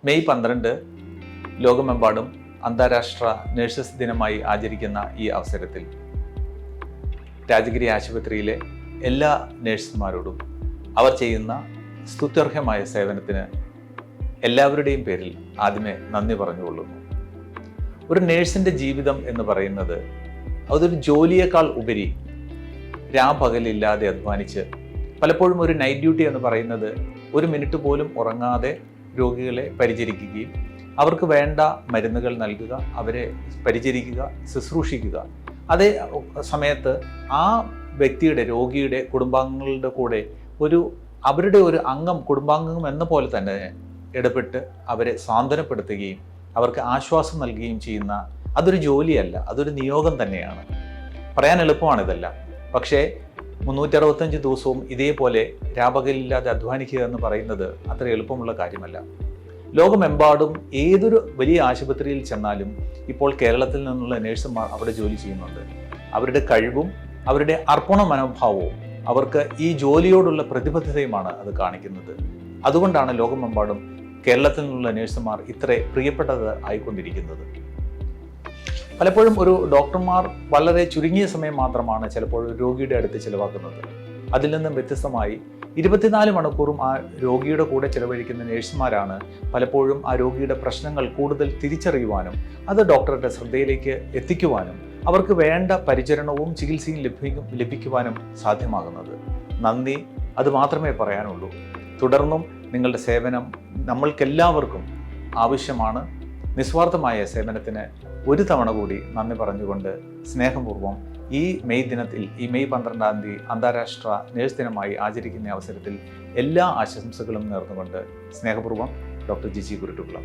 May 12 ലോകമെമ്പാടും അന്താരാഷ്ട്ര nurses ദിനമായി ആചരിക്കുന്ന ഈ അവസരത്തിൽ രാജഗിരി ആശുപത്രിയിലെ എല്ലാ നഴ്സുമാരോടും അവർ ചെയ്യുന്ന സ്തുത്യർഹമായ സേവനത്തിന് എല്ലാവരുടെയും പേരിൽ ആദ്യമേ നന്ദി പറഞ്ഞുകൊള്ളുന്നു. ഒരു നേഴ്സിൻ്റെ ജീവിതം എന്ന് പറയുന്നത് അതൊരു ജോലിയേക്കാൾ ഉപരി രാപകലില്ലാതെ അധ്വാനിച്ച്, പലപ്പോഴും ഒരു നൈറ്റ് ഡ്യൂട്ടി എന്ന് പറയുന്നത് ഒരു മിനിറ്റ് പോലും ഉറങ്ങാതെ രോഗികളെ പരിചരിക്കുകയും അവർക്ക് വേണ്ട മരുന്നുകൾ നൽകുക, അവരെ പരിചരിക്കുക, ശുശ്രൂഷിക്കുക. അതേ സമയത്ത് ആ വ്യക്തിയുടെ, രോഗിയുടെ കുടുംബാംഗങ്ങളുടെ കൂടെ അവരുടെ ഒരു അംഗം, കുടുംബാംഗം എന്ന പോലെ തന്നെ ഇടപെട്ട് അവരെ സാന്ത്വനപ്പെടുത്തുകയും അവർക്ക് ആശ്വാസം നൽകുകയും ചെയ്യുന്ന അതൊരു ജോലിയല്ല, അതൊരു നിയോഗം തന്നെയാണ്. പറയാൻ എളുപ്പമാണ് ഇതെല്ലാം. പക്ഷേ 365 ദിവസവും ഇതേപോലെ രാപകലില്ലാതെ അധ്വാനിക്കുക എന്ന് പറയുന്നത് അത്ര എളുപ്പമുള്ള കാര്യമല്ല. ലോകമെമ്പാടും ഏതൊരു വലിയ ആശുപത്രിയിൽ ചെന്നാലും ഇപ്പോൾ കേരളത്തിൽ നിന്നുള്ള നഴ്സുമാർ അവിടെ ജോലി ചെയ്യുന്നുണ്ട്. അവരുടെ കഴിവും അവരുടെ അർപ്പണ മനോഭാവവും അവർക്ക് ഈ ജോലിയോടുള്ള പ്രതിബദ്ധതയുമാണ് അത് കാണിക്കുന്നത്. അതുകൊണ്ടാണ് ലോകമെമ്പാടും കേരളത്തിൽ നിന്നുള്ള നഴ്സുമാർ ഇത്ര പ്രിയപ്പെട്ടത് ആയിക്കൊണ്ടിരിക്കുന്നത്. പലപ്പോഴും ഒരു ഡോക്ടർമാർ വളരെ ചുരുങ്ങിയ സമയം മാത്രമാണ് ചിലപ്പോൾ രോഗിയുടെ അടുത്ത് ചിലവാക്കുന്നത്. അതിൽ നിന്നും വ്യത്യസ്തമായി 24 മണിക്കൂറും ആ രോഗിയുടെ കൂടെ ചിലവഴിക്കുന്ന നഴ്സുമാരാണ് പലപ്പോഴും ആ രോഗിയുടെ പ്രശ്നങ്ങൾ കൂടുതൽ തിരിച്ചറിയുവാനും അത് ഡോക്ടറുടെ ശ്രദ്ധയിലേക്ക് എത്തിക്കുവാനും അവർക്ക് വേണ്ട പരിചരണവും ചികിത്സയും ലഭിക്കുവാനും സാധ്യമാകുന്നത്. നന്ദി, അത് മാത്രമേ പറയാനുള്ളൂ. തുടർന്നും നിങ്ങളുടെ സേവനം നമ്മൾക്കെല്ലാവർക്കും ആവശ്യമാണ്. നിസ്വാർത്ഥമായ സേവനത്തിന് ഒരു തവണ കൂടി നന്ദി പറഞ്ഞുകൊണ്ട് സ്നേഹപൂർവ്വം ഈ മെയ് ദിനത്തിൽ, ഈ മെയ് 12-ാം തീയതി അന്താരാഷ്ട്ര നഴ്സ് ദിനമായി ആചരിക്കുന്ന അവസരത്തിൽ എല്ലാ ആശംസകളും നേർന്നുകൊണ്ട് സ്നേഹപൂർവ്വം ഡോക്ടർ ജിജി കുരുട്ടുകുളം.